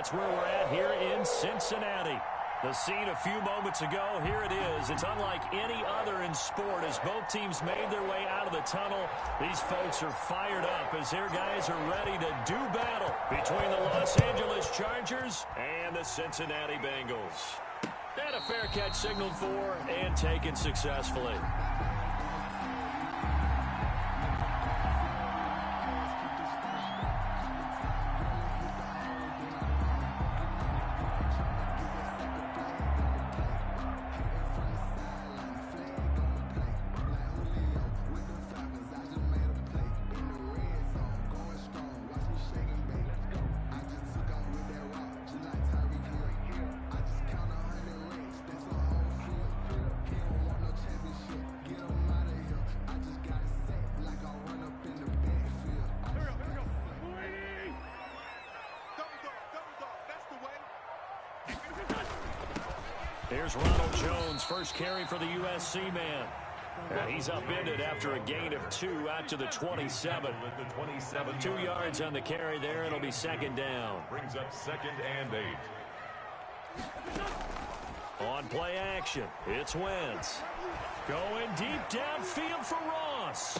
that's where we're at here in Cincinnati. The scene a few moments ago, here it is. It's unlike any other in sport as both teams made their way out of the tunnel. These folks are fired up as their guys are ready to do battle between the Los Angeles Chargers and the Cincinnati Bengals. And a fair catch signaled for and taken successfully. Here's Ronald Jones, first carry for the USC man. And he's upended after a gain of 2 out to the 27. 2 yards on the carry there. It'll be second down. Brings up 2nd and 8. On play action, it's Wentz. Going deep downfield for Ross.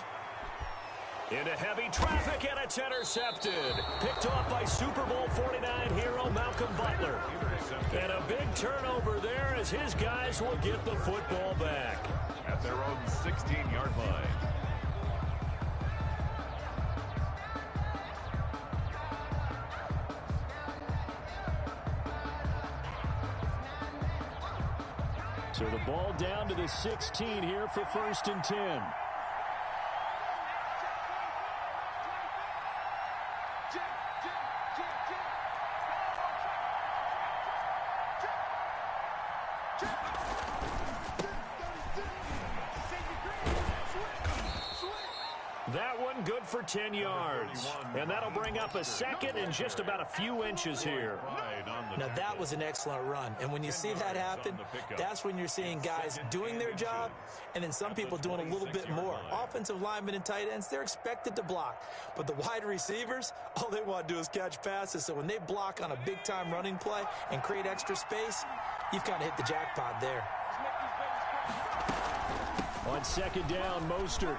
Into heavy traffic, and it's intercepted. Picked off by Super Bowl 49 hero Malcolm Butler. And a big turnover there as his guys will get the football back. At their own 16-yard line. So the ball down to the 16 here for 1st and 10. That one good for 10 yards. And that'll bring up a 2nd and just about a few inches here. Now, that was an excellent run. And when you see that happen, that's when you're seeing guys doing their job and then some people doing a little bit more. Offensive linemen and tight ends, they're expected to block. But the wide receivers, all they want to do is catch passes. So when they block on a big-time running play and create extra space, you've kind of hit the jackpot there. On 2nd down, Mostert.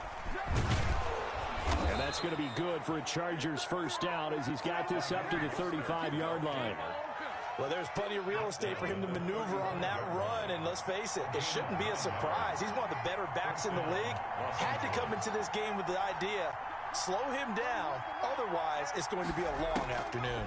And that's going to be good for a Chargers first down as he's got this up to the 35-yard line. Well, there's plenty of real estate for him to maneuver on that run, and let's face it, it shouldn't be a surprise. He's one of the better backs in the league. Had to come into this game with the idea, slow him down, otherwise it's going to be a long afternoon.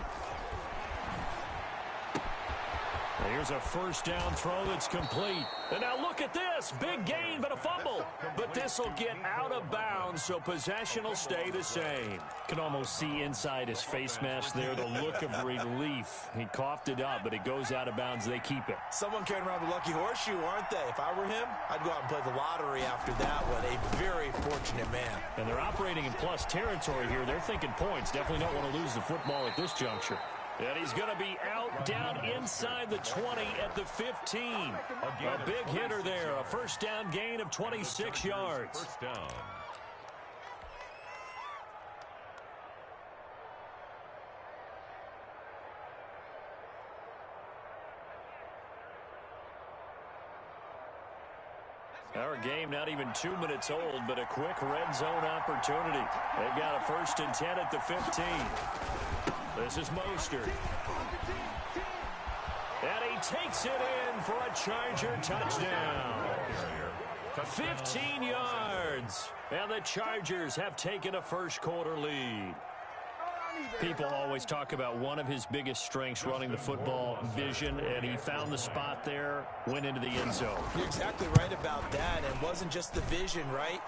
Here's a first down throw that's complete. And now look at this. Big gain, but a fumble. But this will get out of bounds, so possession will stay the same. Can almost see inside his face mask there the look of relief. He coughed it up, but it goes out of bounds. They keep it. Someone carrying around the lucky horseshoe, aren't they? If I were him, I'd go out and play the lottery after that one. A very fortunate man. And they're operating in plus territory here. They're thinking points. Definitely don't want to lose the football at this juncture. And he's going to be out down inside the 20 at the 15. A big hitter there. A first down gain of 26 yards. First down. Our game not even 2 minutes old, but a quick red zone opportunity. They've got a 1st and 10 at the 15. This is Mostert. And he takes it in for a Charger touchdown. 15 yards. And the Chargers have taken a first-quarter lead. People always talk about one of his biggest strengths running the football, vision, and he found the spot there, went into the end zone. You're exactly right about that. It wasn't just the vision, right?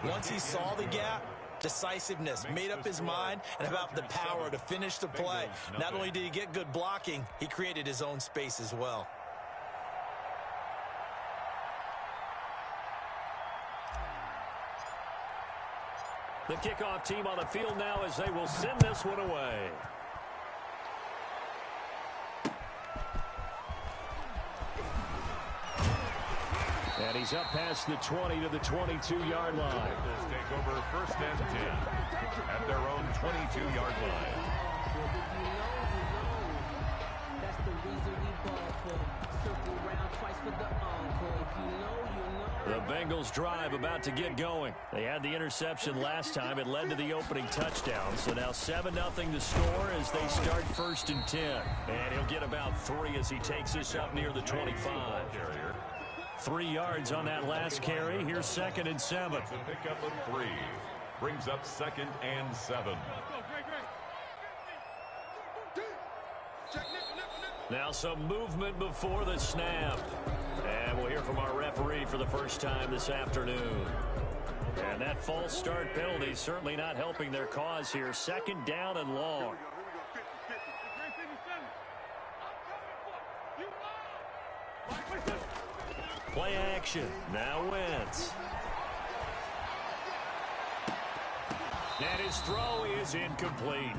Once he saw the gap, decisiveness, made up his mind, and about the power to finish the play. Not only did he get good blocking, he created his own space as well. The kickoff team on the field now as they will send this one away. And he's up past the 20 to the 22-yard line. Bengals take over 1st and 10 at their own 22-yard line. The Bengals drive about to get going. They had the interception last time. It led to the opening touchdown. So now 7-0 the score as they start 1st and 10. And he'll get about 3 as he takes this up near the 25. 3 yards on that last carry. Here's 2nd and 7. It's a pickup of 3. Brings up 2nd and 7. Now some movement before the snap. And we'll hear from our referee for the first time this afternoon. And that false start penalty certainly not helping their cause here. 2nd down and long. Play action. Now Wentz. And his throw is incomplete.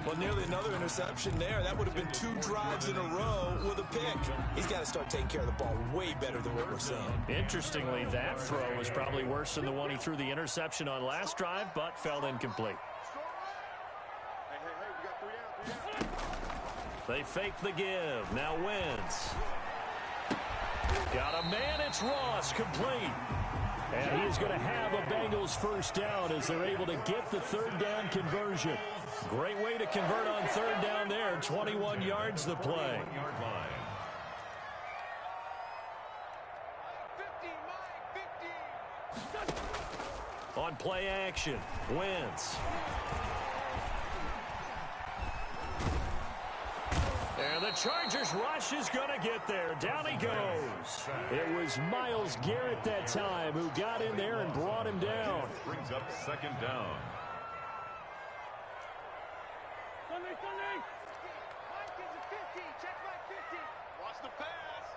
Well, nearly another interception there. That would have been 2 drives in a row with a pick. He's got to start taking care of the ball way better than what we're seeing. Interestingly, that throw was probably worse than the one he threw the interception on last drive, but fell incomplete. They fake the give. Now Wentz. Got a man. It's Ross, complete. And he's going to have a Bengals first down as they're able to get the 3rd down conversion. Great way to convert on 3rd down there. 21 yards the play. On play action, Wentz. And the Chargers rush is going to get there. Down he goes. It was Myles Garrett that time who got in there and brought him down. Brings up 2nd down. Mike is a 50. Check Mike 50. Watch the pass.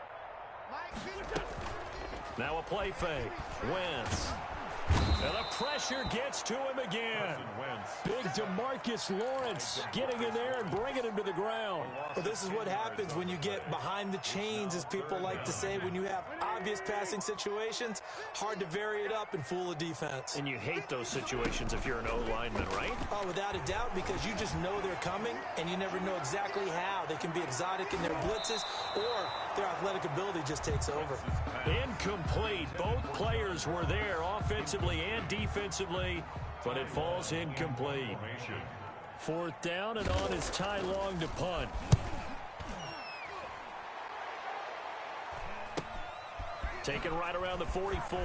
Mike 50. Now a play fake. Wentz. And the pressure gets to him again. Big DeMarcus Lawrence getting in there and bringing him to the ground. Well, this is what happens when you get behind the chains, as people like to say. When you have obvious passing situations, hard to vary it up and fool a defense. And you hate those situations if you're an O-lineman, right? Oh, without a doubt, because you just know they're coming, and you never know exactly how. They can be exotic in their blitzes, or their athletic ability just takes over. Incomplete. Both players were there offensively and defensively, but it falls incomplete. 4th down, and on is Ty Long to punt. Taken right around the 44.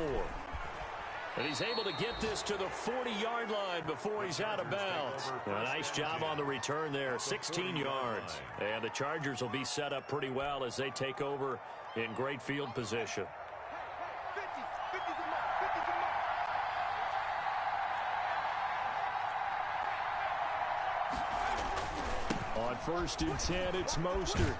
And he's able to get this to the 40-yard line before he's out of bounds. A nice job on the return there, 16 yards. And the Chargers will be set up pretty well as they take over in great field position. On 1st and 10, it's Mostert.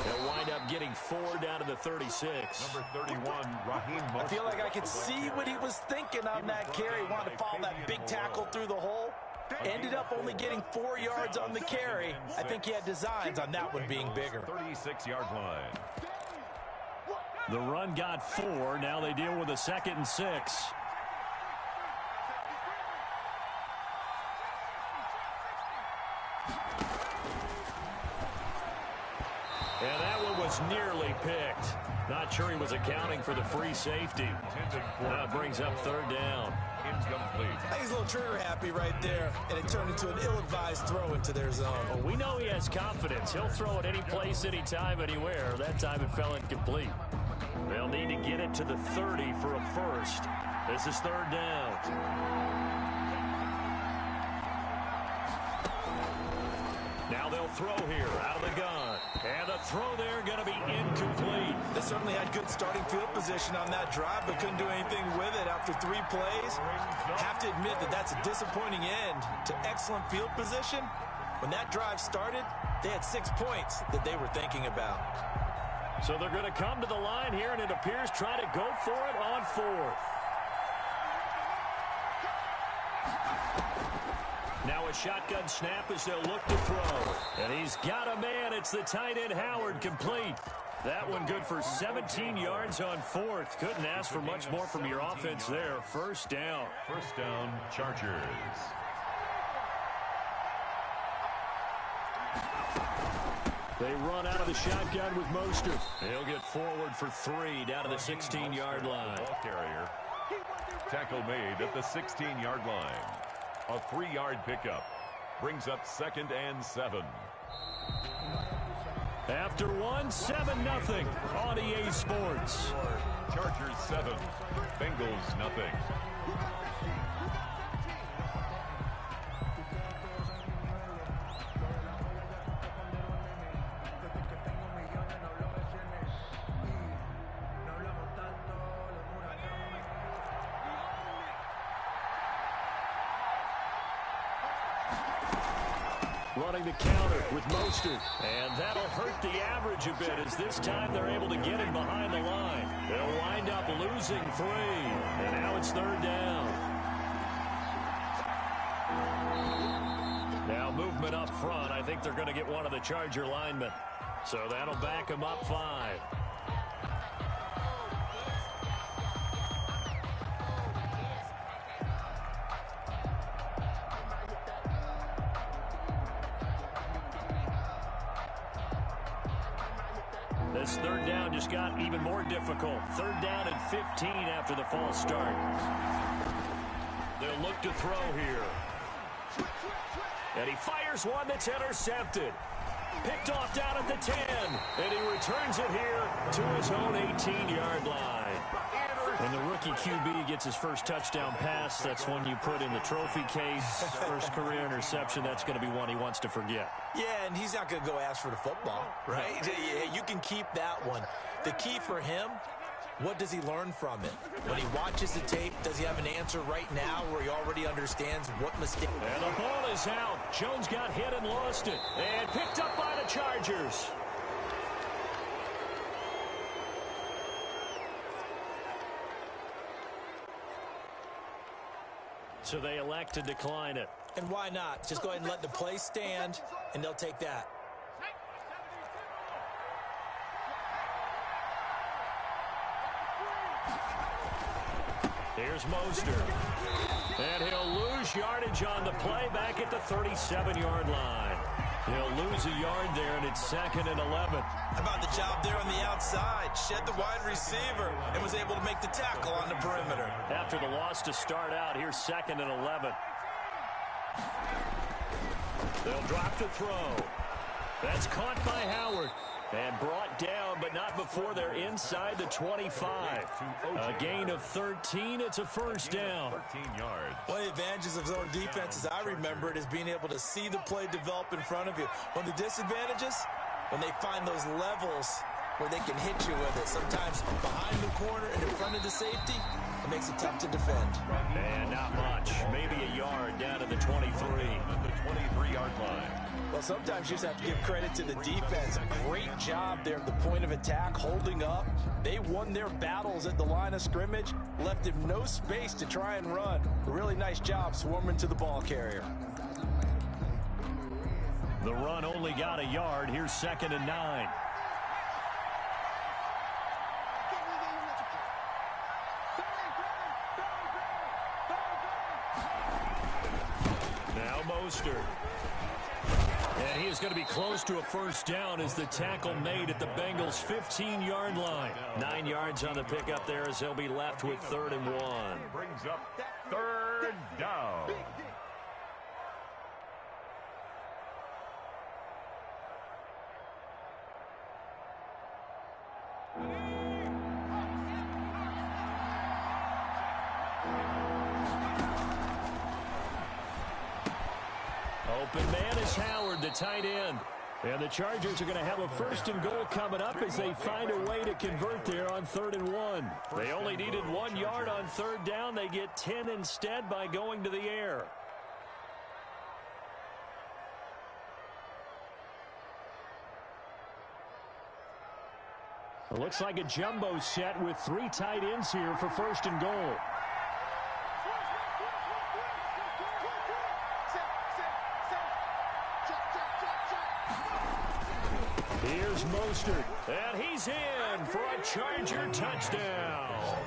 They'll wind up getting 4 down to the 36. Number 31, Raheem Mostert. I feel like I could see what he was thinking on that carry. Wanted to follow that big tackle through the hole. Ended up only getting 4 yards on the carry. I think he had designs on that one being bigger. 36-yard line. The run got 4. Now they deal with a 2nd and 6. And that one was nearly picked. Not sure he was accounting for the free safety. That brings up 3rd down. Incomplete. I think he's a little trigger happy right there, and it turned into an ill-advised throw into their zone. Well, we know he has confidence. He'll throw it any place, anytime, anywhere. That time it fell incomplete. They'll need to get it to the 30 for a first. This is 3rd down. Now they'll throw here out of the gun. And the throw there going to be incomplete. They certainly had good starting field position on that drive, but couldn't do anything with it after 3 plays. Have to admit that that's a disappointing end to excellent field position. When that drive started, they had 6 points that they were thinking about. So they're going to come to the line here, and it appears try to go for it on 4th. Now a shotgun snap as they'll look to throw. And he's got a man. It's the tight end Howard, complete. That one good for 17 yards on 4th. Couldn't ask for much more from your offense there. 1st down. 1st down, Chargers. They run out of the shotgun with Mostert. He'll get forward for 3 down to the 16-yard line. Ball carrier. Tackle made at the 16-yard line. A 3-yard pickup brings up 2nd and 7. After 7-0 on EA Sports. Chargers 7, Bengals nothing. Running the counter with Mostert. And that'll hurt the average a bit as this time they're able to get him behind the line. They'll wind up losing 3. And now it's 3rd down. Now movement up front. I think they're going to get one of the Charger linemen. So that'll back them up 5. This 3rd down just got even more difficult. 3rd down and 15 after the false start. They'll look to throw here. And he fires one that's intercepted. Picked off down at the 10. And he returns it here to his own 18-yard line. When the rookie QB gets his first touchdown pass, that's one you put in the trophy case. First career interception, that's going to be one he wants to forget. Yeah, and he's not going to go ask for the football, right? Yeah, you can keep that one. The key for him, what does he learn from it? When he watches the tape, does he have an answer right now where he already understands what mistake? And the ball is out. Jones got hit and lost it. And picked up by the Chargers. So they elect to decline it. And why not? Just go ahead and let the play stand, and they'll take that. Here's Mostert. And he'll lose yardage on the play back at the 37-yard line. He'll lose a yard there, and it's 2nd and 11. How about the job there on the outside? Shed the wide receiver and was able to make the tackle on the perimeter. After the loss to start out, here's 2nd and 11. They'll drop to throw. That's caught by Howard. And brought down, but not before they're inside the 25. A gain of 13. It's a 1st down. 13 yards. One of the advantages of zone defense, as I remember it, is being able to see the play develop in front of you. One of the disadvantages, when they find those levels where they can hit you with it. Sometimes behind the corner and in front of the safety, it makes it tough to defend. And not much. Maybe a yard down to the 23. At the 23-yard line. Well, sometimes you just have to give credit to the defense. Great job there at the point of attack, holding up. They won their battles at the line of scrimmage, left him no space to try and run. A really nice job swarming to the ball carrier. The run only got a yard. Here's 2nd and 9. Now Mostert. And he is going to be close to a 1st down as the tackle made at the Bengals' 15-yard line. 9 yards on the pickup there as they'll be left with 3rd and 1. Brings up 3rd down. Open man is Howard, the tight end. And the Chargers are going to have a 1st and goal coming up as they find a way to convert there on 3rd and 1. They only needed 1 yard on 3rd down. They get 10 instead by going to the air. It looks like a jumbo set with 3 tight ends here for 1st and goal. Here's Mostert, and he's in for a Charger touchdown.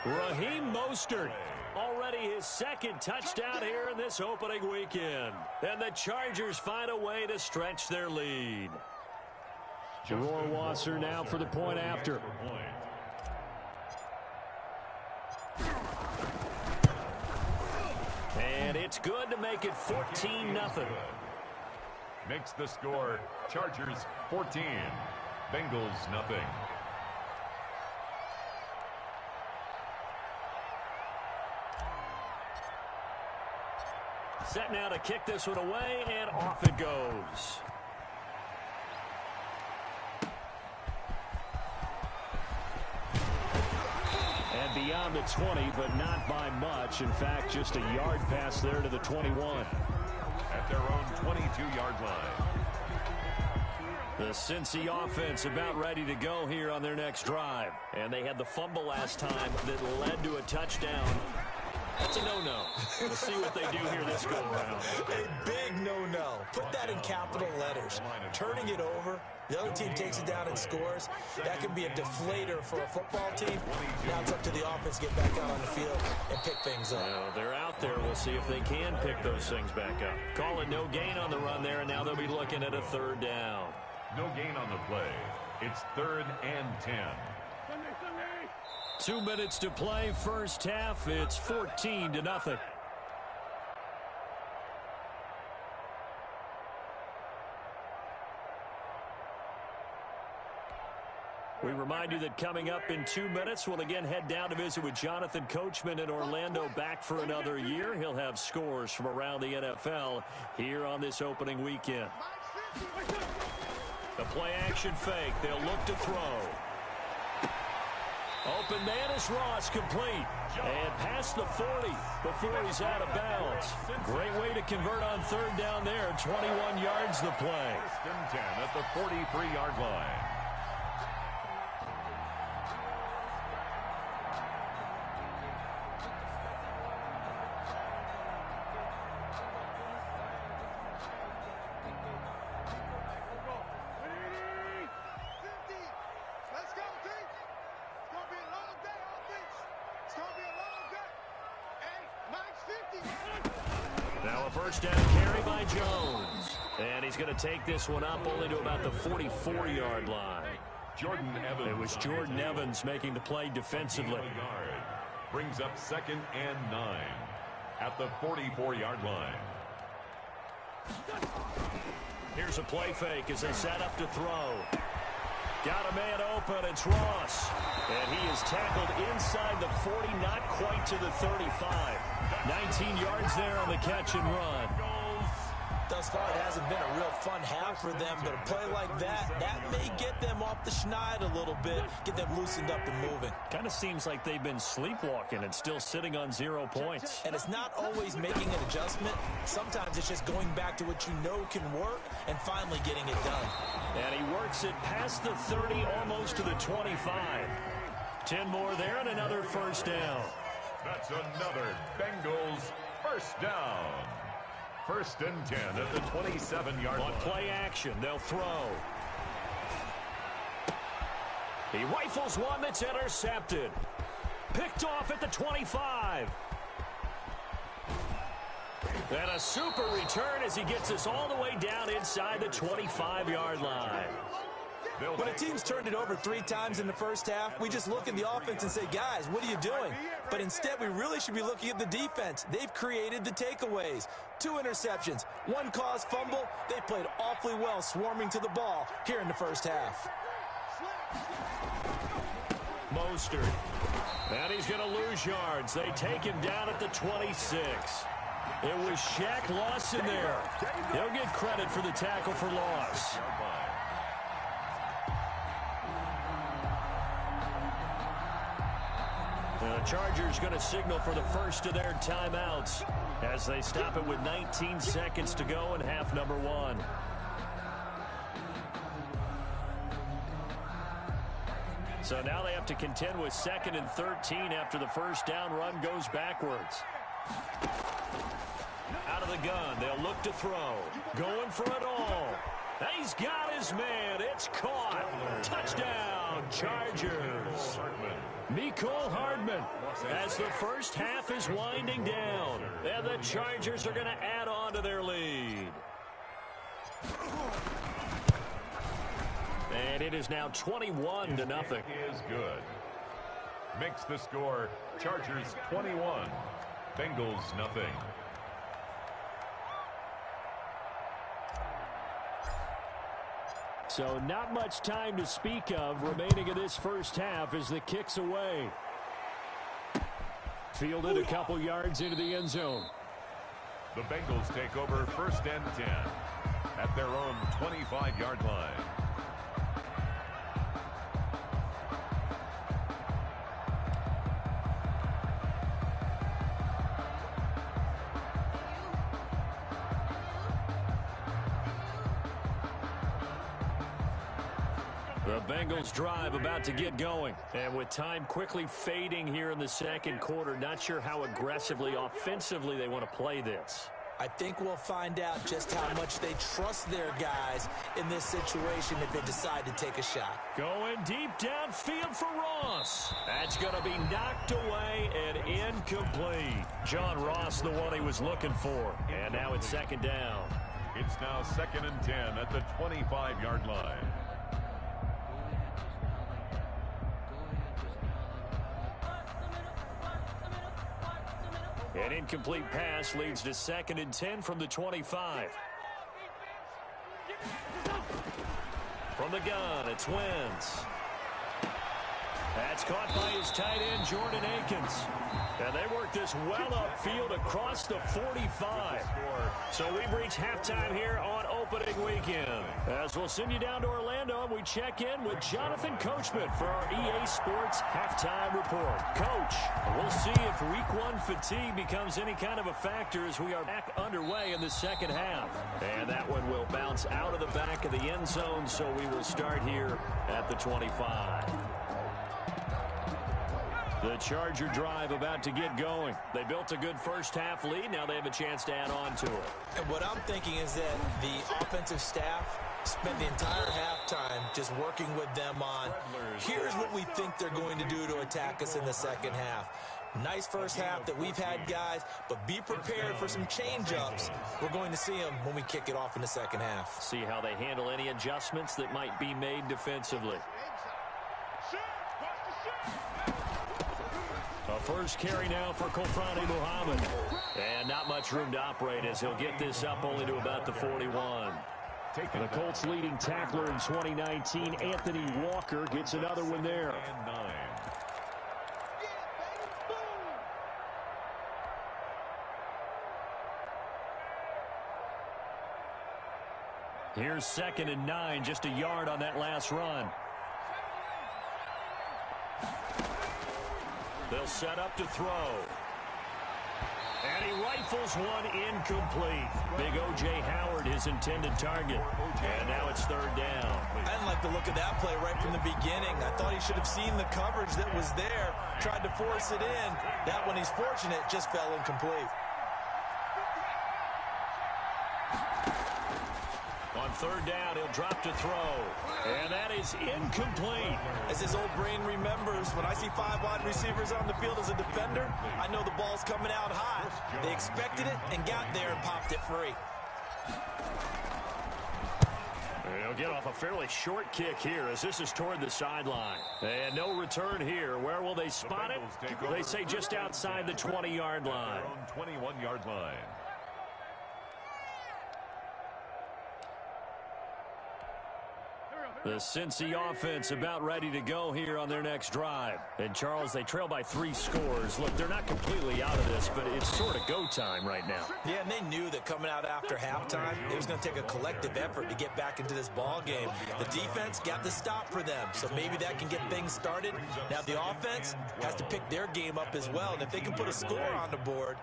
Raheem Mostert, already his 2nd touchdown here in this opening weekend. And the Chargers find a way to stretch their lead. Rohrwasser now for the point after. And it's good to make it 14-0. Makes the score Chargers 14, Bengals nothing. Set now to kick this one away, and off it goes. And beyond the 20, but not by much. In fact, just a yard pass there to the 21. At their own 22-yard line. The Cincy offense about ready to go here on their next drive. And they had the fumble last time that led to a touchdown. That's a no-no. We'll see what they do here this go-around. A big no-no. Put that in capital letters. Turning it over, the other team takes it down and scores. That can be a deflator for a football team. Now it's up to the offense to get back out on the field and pick things up. Well, they're out there. We'll see if they can pick those things back up. Call it no gain on the run there, and now they'll be looking at a third down. No gain on the play. It's 3rd and 10. 2 minutes to play, first half. It's 14-0. We remind you that coming up in 2 minutes, we'll again head down to visit with Jonathan Coachman in Orlando, back for another year. He'll have scores from around the NFL here on this opening weekend. The play-action fake. They'll look to throw. Open man is Ross, complete. And past the 40 before he's out of bounds. Great way to convert on third down there. 21 yards the play. 1st and 10 at the 43-yard line. Now a first down carry by Jones. And he's going to take this one up only to about the 44-yard line. Jordan Evans. It was Jordan Evans making the play defensively. Brings up 2nd and 9 at the 44-yard line. Here's a play fake as they set up to throw. Got a man open. It's Ross. And he is tackled inside the 40, not quite to the 35. 19 yards there on the catch and run. Thus far, it hasn't been a real fun half for them, but a play like that may get them off the schneid a little bit, get them loosened up and moving. Kind of seems like they've been sleepwalking and still sitting on 0 points. And it's not always making an adjustment. Sometimes it's just going back to what you know can work and finally getting it done. And he works it past the 30, almost to the 25. 10 more there and another first down. That's another Bengals first down. 1st and 10 at the 27-yard line. On play action, they'll throw. He rifles one that's intercepted. Picked off at the 25. And a super return as he gets us all the way down inside the 25-yard line. When a team's turned it over 3 times in the first half, we just look at the offense and say, guys, what are you doing? But instead, we really should be looking at the defense. They've created the takeaways. 2 interceptions, 1 caused fumble. They played awfully well swarming to the ball here in the first half. Mostert. And he's going to lose yards. They take him down at the 26. It was Shaq Lawson there. He'll get credit for the tackle for loss. The Chargers going to signal for the first of their timeouts as they stop it with 19 seconds to go in half number 1. So now they have to contend with 2nd and 13 after the first down run goes backwards. Out of the gun, they'll look to throw. Going for it all. He's got his man. It's caught. Touchdown, Chargers. Mecole Hardman as the first half is winding down. And the Chargers are going to add on to their lead. And it is now 21-0. Is good. Makes the score Chargers 21, Bengals nothing. So not much time to speak of remaining in this first half as the kick's away. Fielded a couple yards into the end zone. The Bengals take over 1st and 10 at their own 25-yard line. The Bengals drive about to get going. And with time quickly fading here in the second quarter, not sure how aggressively, offensively they want to play this. I think we'll find out just how much they trust their guys in this situation if they decide to take a shot. Going deep downfield for Ross. That's going to be knocked away and incomplete. John Ross, the one he was looking for. And now it's 2nd down. It's now 2nd and 10 at the 25-yard line. An incomplete pass leads to 2nd and 10 from the 25. From the gun, it's Wentz. That's caught by his tight end, Jordan Akins. And they work this well upfield across the 45. So we've reached halftime here on opening weekend. As we'll send you down to Orlando, and we check in with Jonathan Coachman for our EA Sports Halftime Report. Coach, we'll see if Week 1 fatigue becomes any kind of a factor as we are back underway in the second half. And that one will bounce out of the back of the end zone, so we will start here at the 25. The Charger drive about to get going. They built a good first half lead. Now they have a chance to add on to it. And what I'm thinking is that the offensive staff spent the entire halftime just working with them on, here's what we think they're going to do to attack us in the second half. Nice first half that we've had, guys, but be prepared for some change-ups. We're going to see them when we kick it off in the second half. See how they handle any adjustments that might be made defensively. A first carry now for Kofrani Muhammad. And not much room to operate as he'll get this up only to about the 41. The Colts leading tackler in 2019, Anthony Walker, gets another one there. Here's 2nd and 9, just a yard on that last run. They'll set up to throw. And he rifles one incomplete. Big O.J. Howard, his intended target. And now it's 3rd down. I didn't like the look of that play right from the beginning. I thought he should have seen the coverage that was there, tried to force it in. That one, he's fortunate, just fell incomplete. On 3rd down, he'll drop to throw. And that is incomplete. As his old brain remembers, when I see 5 wide receivers on the field as a defender, I know the ball's coming out high. They expected it and got there and popped it free. He'll get off a fairly short kick here as this is toward the sideline. And no return here. Where will they spot it? They say just outside the 20-yard line. 21-yard line. The Cincy offense about ready to go here on their next drive. And, Charles, they trail by 3 scores. Look, they're not completely out of this, but it's sort of go time right now. Yeah, and they knew that coming out after halftime, it was going to take a collective effort to get back into this ball game. The defense got the stop for them, so maybe that can get things started. Now the offense has to pick their game up as well, and if they can put a score on the board,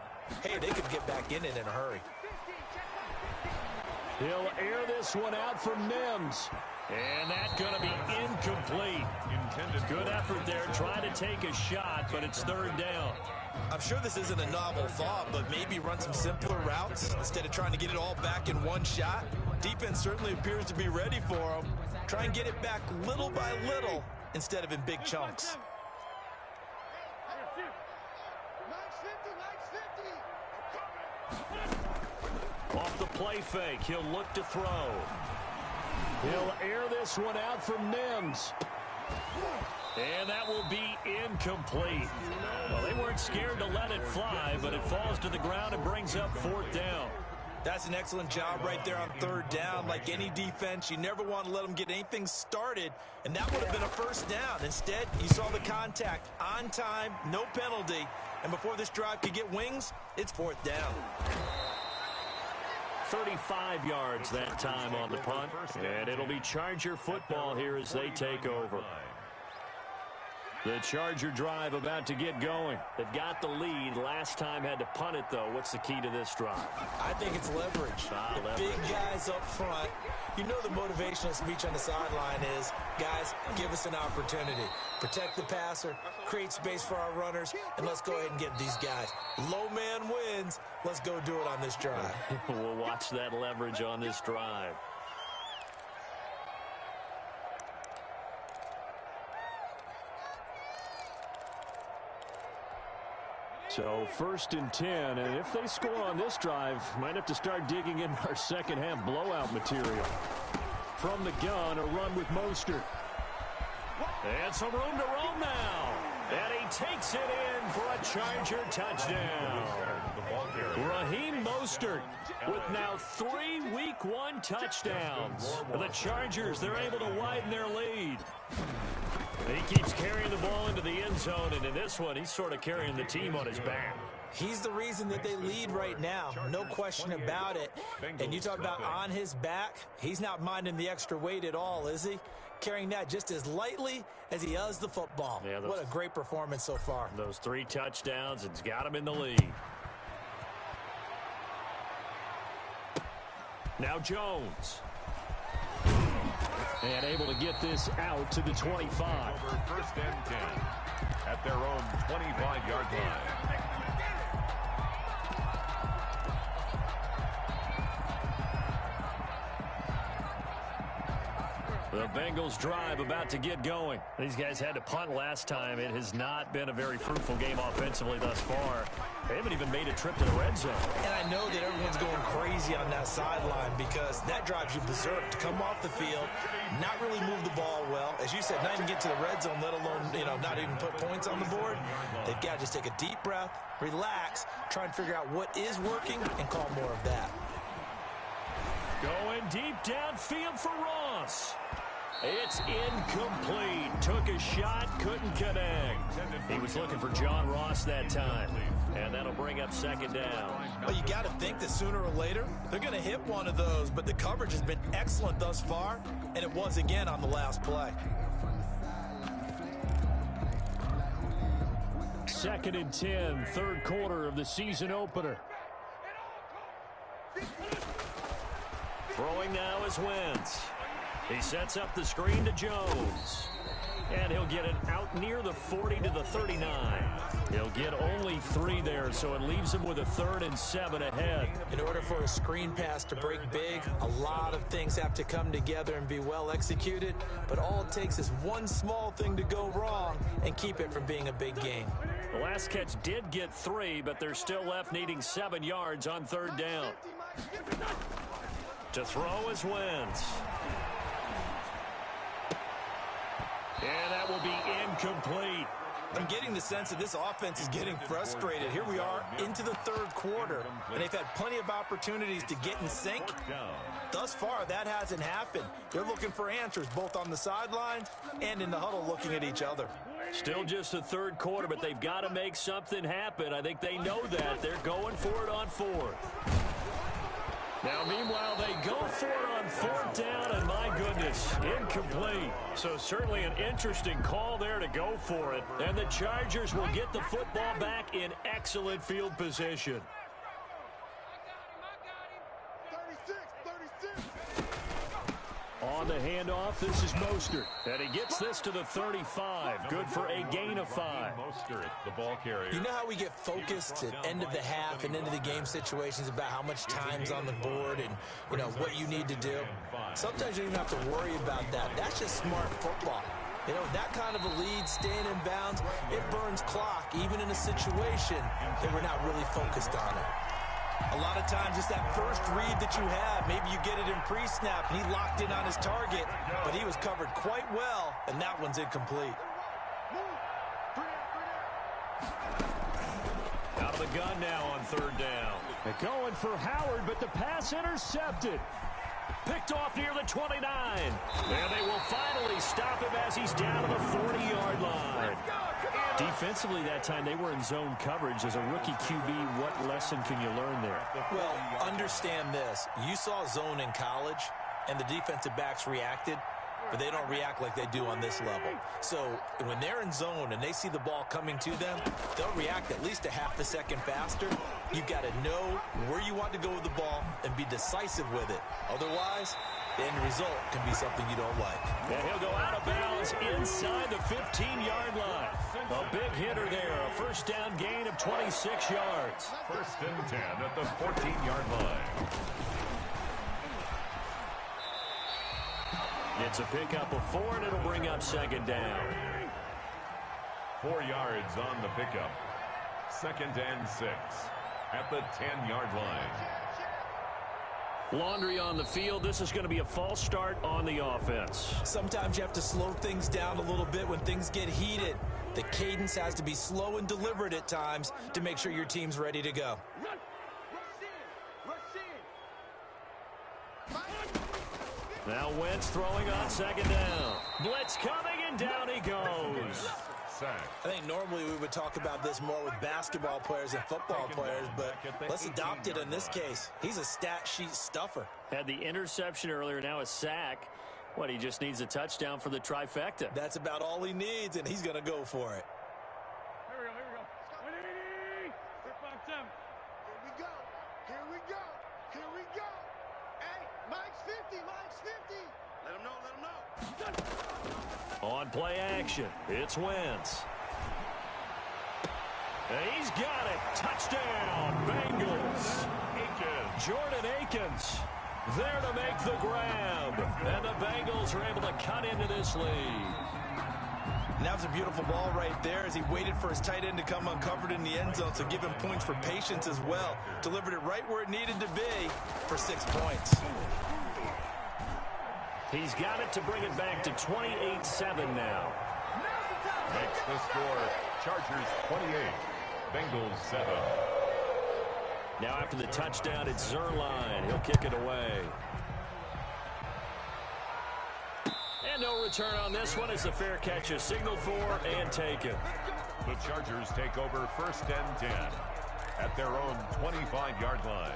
hey, they could get back in it in a hurry. He'll air this one out for Mims. And that's going to be incomplete. Good effort there, trying to take a shot, but it's 3rd down. I'm sure this isn't a novel thought, but maybe run some simpler routes instead of trying to get it all back in one shot. Defense certainly appears to be ready for them. Try and get it back little by little instead of in big chunks. Off the play fake, he'll look to throw. He'll air this one out from Mims. And that will be incomplete. Well, they weren't scared to let it fly, but it falls to the ground and brings up 4th down. That's an excellent job right there on 3rd down. Like any defense, you never want to let them get anything started, and that would have been a 1st down. Instead, you saw the contact on time, no penalty, and before this drive could get wings, it's 4th down. 35 yards that time on the punt, and it'll be Charger football here as they take over. The Charger drive about to get going. They've got the lead. Last time had to punt it, though. What's the key to this drive? I think it's leverage. The big guys up front. You know the motivational speech on the sideline is, guys, give us an opportunity. Protect the passer, create space for our runners, and let's go ahead and get these guys. Low man wins. Let's go do it on this drive. We'll watch that leverage on this drive. So 1st and 10, and if they score on this drive, might have to start digging in our second half blowout material. From the gun, a run with Mostert. And some room to roam now. And he takes it in for a Charger touchdown. Raheem Mostert with now 3 Week 1 touchdowns. The Chargers, they're able to widen their lead. He keeps carrying the ball into the end zone, and in this one, he's sort of carrying the team on his back. He's the reason that they lead right now, no question about it. And you talk about on his back, he's not minding the extra weight at all, is he? Carrying that just as lightly as he does the football. Yeah, what a great performance so far. Those 3 touchdowns, it's got him in the lead. Now Jones. And able to get this out to the 25. Over 1st and 10 at their own 25-yard line. The Bengals drive about to get going. These guys had to punt last time. It has not been a very fruitful game offensively thus far. They haven't even made a trip to the red zone. And I know that everyone's going crazy on that sideline because that drives you berserk to come off the field, not really move the ball well. As you said, not even get to the red zone, let alone, not even put points on the board. They've got to just take a deep breath, relax, try and figure out what is working, and call more of that. Going deep downfield for Ross. It's incomplete. Took a shot, couldn't connect. He was looking for John Ross that time. And that'll bring up 2nd down. Well, you got to think that sooner or later, they're going to hit one of those. But the coverage has been excellent thus far, and it was again on the last play. 2nd and 10, 3rd quarter of the season opener. Throwing now is Wentz. He sets up the screen to Jones. And he'll get it out near the 40 to the 39. He'll get only 3 there, so it leaves him with a 3rd and 7 ahead. In order for a screen pass to break big, a lot of things have to come together and be well executed. But all it takes is one small thing to go wrong and keep it from being a big game. The last catch did get 3, but they're still left needing 7 yards on 3rd down. To throw is Wentz. And that will be incomplete. I'm getting the sense that this offense is getting frustrated. Here we are into the 3rd quarter, and they've had plenty of opportunities to get in sync. Thus far, that hasn't happened. They're looking for answers both on the sidelines and in the huddle looking at each other. Still just the 3rd quarter, but they've got to make something happen. I think they know that. They're going for it on 4th. Now, meanwhile, they go for it on 4th down, and my goodness, incomplete. So certainly an interesting call there to go for it. And the Chargers will get the football back in excellent field position. On the handoff, this is Mostert. And he gets this to the 35. Good for a gain of 5. Mostert, the ball carrier. You know how we get focused at end of the half and into the game situations about how much time's on the board and, what you need to do? Sometimes you don't even have to worry about that. That's just smart football. That kind of a lead, staying in bounds, it burns clock, even in a situation that we're not really focused on it. A lot of times it's that first read that you have. Maybe you get it in pre-snap, and he locked in on his target, but he was covered quite well, and that one's incomplete. Out of the gun now on third down. They're going for Howard, but the pass intercepted. Picked off near the 29. And they will finally stop him as he's down to the 40-yard line. Defensively that time, they were in zone coverage. As a rookie QB, what lesson can you learn there? Well, understand this. You saw zone in college, and the defensive backs reacted, but they don't react like they do on this level. So when they're in zone and they see the ball coming to them, they'll react at least a half a second faster. You've got to know where you want to go with the ball and be decisive with it. Otherwise, the end result can be something you don't like. And he'll go out of bounds inside the 15-yard line. A big hitter there, a first down gain of 26 yards. First and 10 at the 14-yard line. It's a pickup of 4, and it'll bring up second down. 4 yards on the pickup. Second and 6 at the 10-yard line. Laundry on the field. This is going to be a false start on the offense. Sometimes you have to slow things down a little bit when things get heated. The cadence has to be slow and deliberate at times to make sure your team's ready to go. Now Wentz throwing on second down. Blitz coming, and down he goes. I think normally we would talk about this more with basketball players and football players, but let's adopt it in this case. He's a stat sheet stuffer. Had the interception earlier, now a sack. What, he just needs a touchdown for the trifecta. That's about all he needs, and he's going to go for it. Here we go. Here we go. Hey, Mike's 50. Let him know. On play action, it's Wentz. And he's got it. Touchdown, Bengals. Jordan Akins there to make the grab. And the Bengals are able to cut into this lead. And that was a beautiful ball right there as he waited for his tight end to come uncovered in the end zone, so give him points for patience as well. Delivered it right where it needed to be for 6 points. He's got it to bring it back to 28-7 now. Makes the score Chargers 28, Bengals 7. Now after the touchdown, it's Zerline. He'll kick it away. And no return on this one as the fair catch is signaled for and taken. The Chargers take over first and 10 at their own 25-yard line.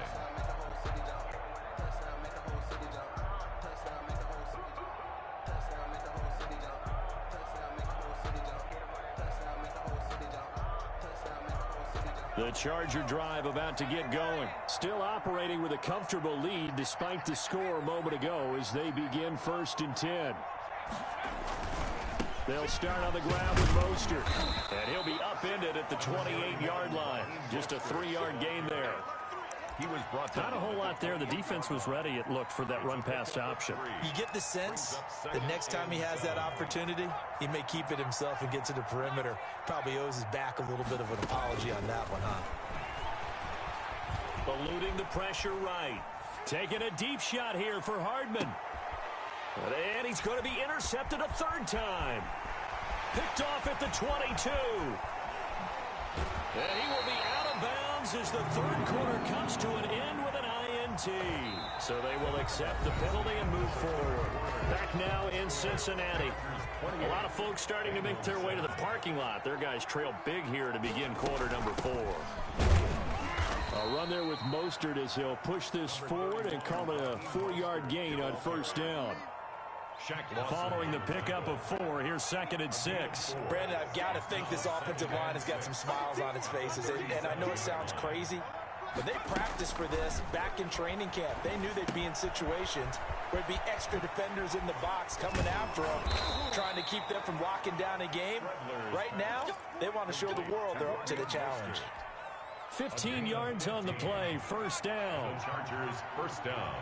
The Charger drive about to get going. Still operating with a comfortable lead despite the score a moment ago as they begin first and 10. They'll start on the ground with Mostert. And he'll be upended at the 28-yard line. Just a 3-yard gain there. He was brought down. Not a whole lot there. The defense was ready, it looked, for that run-pass option. You get the sense the next time he has that opportunity, he may keep it himself and get to the perimeter. Probably owes his back a little bit of an apology on that one, huh? Eluding the pressure right. Taking a deep shot here for Hardman. And he's going to be intercepted a third time. Picked off at the 22. And he will be out of bounds as the third quarter comes to an end with an INT. So they will accept the penalty and move forward. Back now in Cincinnati. A lot of folks starting to make their way to the parking lot. Their guys trail big here to begin quarter number 4. A run there with Mostert as he'll push this forward and call it a 4-yard gain on first down. Following the pickup of 4, here's second and 6. Brandon, I've got to think this offensive line has got some smiles on its faces. And I know it sounds crazy, but they practiced for this back in training camp. They knew they'd be in situations where it'd be extra defenders in the box coming after them, trying to keep them from locking down a game. Right now, they want to show the world they're up to the challenge. 15 yards on the play, first down. The Chargers first down.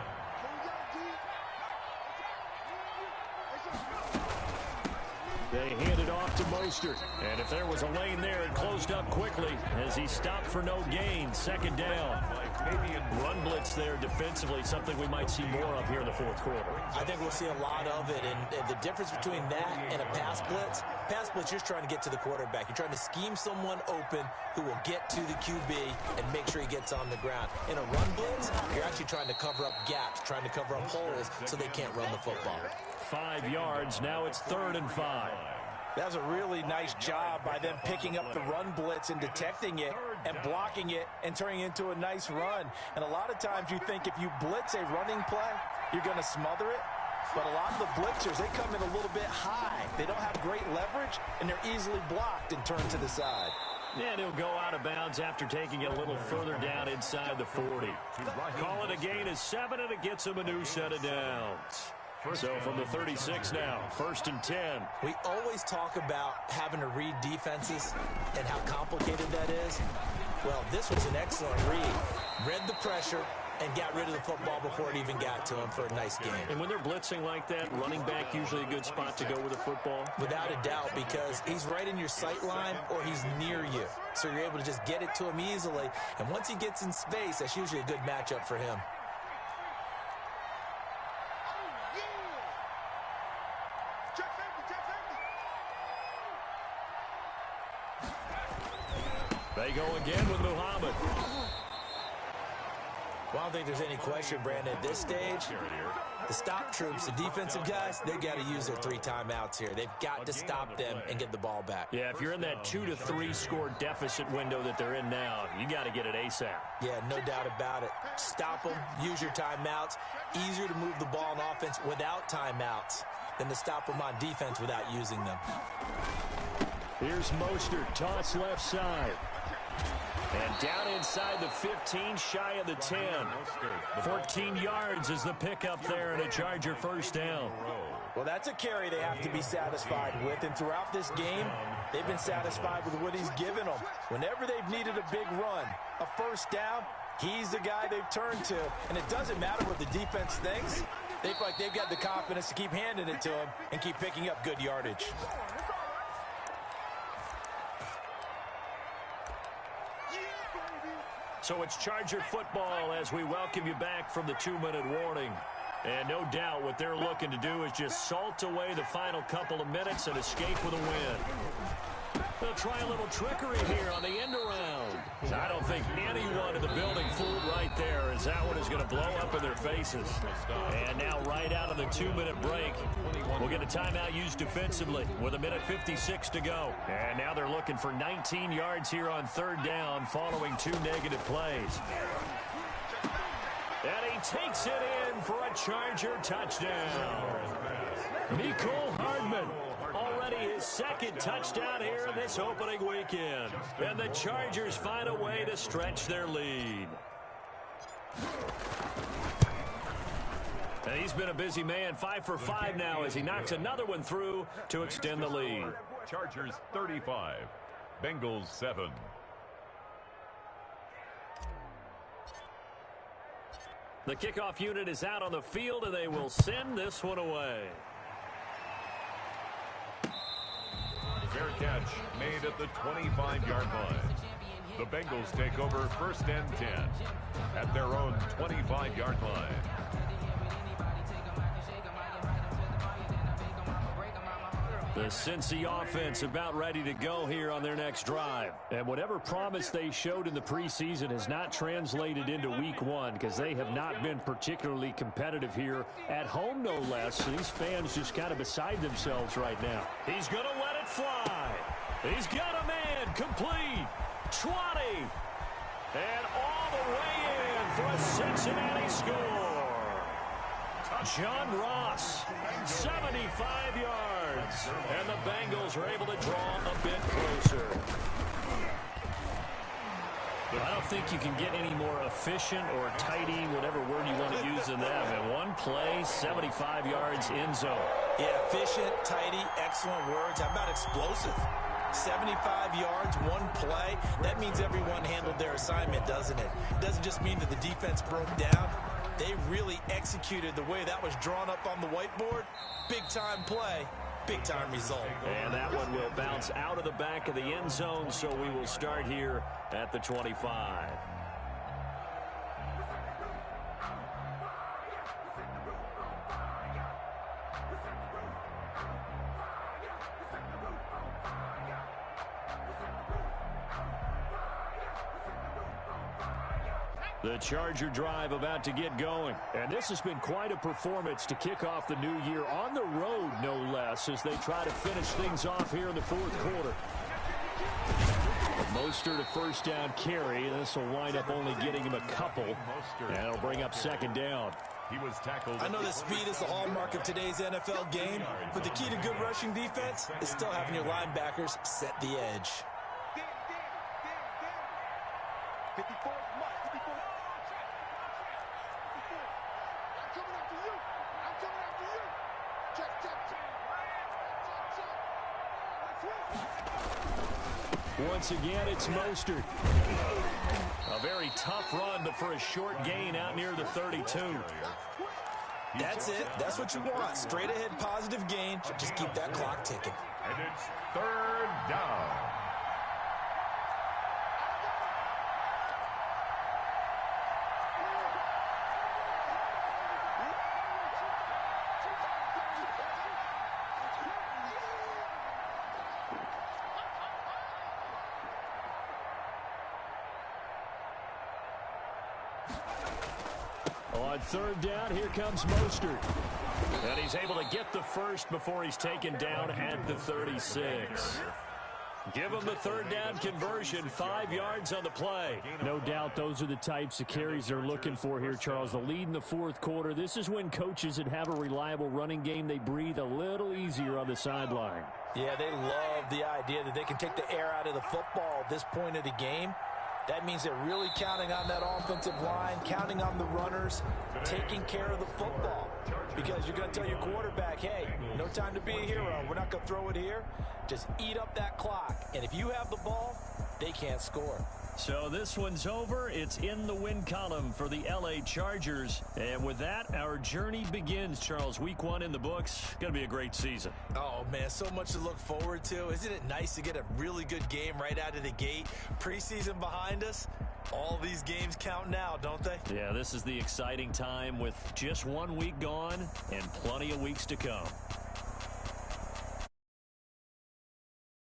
They hand it off to Mostert. And if there was a lane there, it closed up quickly as he stopped for no gain. Second down. Run blitz there defensively, something we might see more of here in the fourth quarter. I think we'll see a lot of it. And the difference between that and a pass blitz, you're trying to get to the quarterback. You're trying to scheme someone open who will get to the QB and make sure he gets on the ground. In a run blitz, you're actually trying to cover up gaps, trying to cover up holes so they can't run the football. 5 yards. Now it's 3rd and 5. That was a really nice job by them picking up the run blitz and detecting it and blocking it and turning it into a nice run. And a lot of times you think if you blitz a running play, you're going to smother it. But a lot of the blitzers, they come in a little bit high. They don't have great leverage, and they're easily blocked and turned to the side. And he'll go out of bounds after taking it a little further down inside the 40. Call it a gain of 7, and it gets him a new set of downs. So from the 36 now, 1st and 10. We always talk about having to read defenses and how complicated that is. Well, this was an excellent read. Read the pressure and got rid of the football before it even got to him for a nice game. And when they're blitzing like that, running back usually a good spot to go with the football? Without a doubt, because he's right in your sight line or he's near you. So you're able to just get it to him easily. And once he gets in space, that's usually a good matchup for him. They go again with Muhammad. Well, I don't think there's any question, Brandon, at this stage, the stop troops, the defensive guys, they've got to use their 3 timeouts here. They've got to stop them and get the ball back. Yeah, if you're in that 2 to 3 score deficit window that they're in now, you got to get it ASAP. Yeah, no doubt about it. Stop them, use your timeouts. Easier to move the ball on offense without timeouts than to stop them on defense without using them. Here's Mostert, toss left side. And down inside the 15, shy of the 10. 14 yards is the pickup there and a Charger first down. Well, that's a carry they have to be satisfied with. And throughout this game, they've been satisfied with what he's given them. Whenever they've needed a big run, a first down, he's the guy they've turned to. And it doesn't matter what the defense thinks. They feel like they've got the confidence to keep handing it to him and keep picking up good yardage. So it's Charger football as we welcome you back from the 2-minute warning. And no doubt what they're looking to do is just salt away the final couple of minutes and escape with a win. They'll try a little trickery here on the end around. I don't think anyone in the building fooled right there, as that one is going to blow up in their faces. And now right out of the 2-minute break, we'll get a timeout used defensively with 1:56 to go. And now they're looking for 19 yards here on 3rd down following 2 negative plays. And he takes it in for a Charger touchdown. Mecole Hardman. Already his 2nd touchdown here in this opening weekend. And the Chargers find a way to stretch their lead. And he's been a busy man, 5 for 5 now as he knocks another one through to extend the lead. Chargers 35, Bengals 7. The kickoff unit is out on the field, and they will send this one away. Fair catch made at the 25-yard line. The Bengals take over 1st and 10 at their own 25-yard line. The Cincy offense about ready to go here on their next drive. And whatever promise they showed in the preseason has not translated into week 1 because they have not been particularly competitive here at home, no less. So these fans just kind of beside themselves right now. He's going to let it fly. He's got a man complete. 20. And all the way in for a Cincinnati score. John Ross, 75 yards, and the Bengals are able to draw a bit closer. I don't think you can get any more efficient or tidy, whatever word you want to use than them. In one play, 75 yards in zone. Yeah, efficient, tidy, excellent words. How about explosive? 75 yards, one play. That means everyone handled their assignment, doesn't it? It doesn't just mean that the defense broke down. They really executed the way that was drawn up on the whiteboard. Big-time play, big-time result. And that one will bounce out of the back of the end zone, so we will start here at the 25. The Charger drive about to get going. And this has been quite a performance to kick off the new year on the road, no less, as they try to finish things off here in the fourth quarter. Mostert a first down carry. This will wind up only getting him a couple. And it'll bring up second down. He was tackled. I know that speed is the hallmark of today's NFL game, but the key to good rushing defense is still having your linebackers set the edge. 54 is much. 54. I'm coming after you. I'm coming after you. Check, check, check. Once again, it's Mostert. A very tough run, but for a short gain out near the 32. That's it. That's what you want. Straight ahead positive gain. Just keep that clock ticking. And it's third down. On third down, here comes Mostert. And he's able to get the first before he's taken down at the 36. Give him the third down conversion, 5 yards on the play. No doubt those are the types of carries they're looking for here, Charles. The lead in the fourth quarter. This is when coaches that have a reliable running game, they breathe a little easier on the sideline. Yeah, they love the idea that they can take the air out of the football at this point of the game. That means they're really counting on that offensive line, counting on the runners, taking care of the football. Because you're going to tell your quarterback, hey, no time to be a hero. We're not going to throw it here. Just eat up that clock. And if you have the ball, they can't score. So this one's over. It's in the win column for the LA Chargers. And with that, our journey begins, Charles. Week 1 in the books. Going to be a great season. Oh, man, so much to look forward to. Isn't it nice to get a really good game right out of the gate? Preseason behind us. All these games count now, don't they? Yeah, this is the exciting time with just 1 week gone and plenty of weeks to come.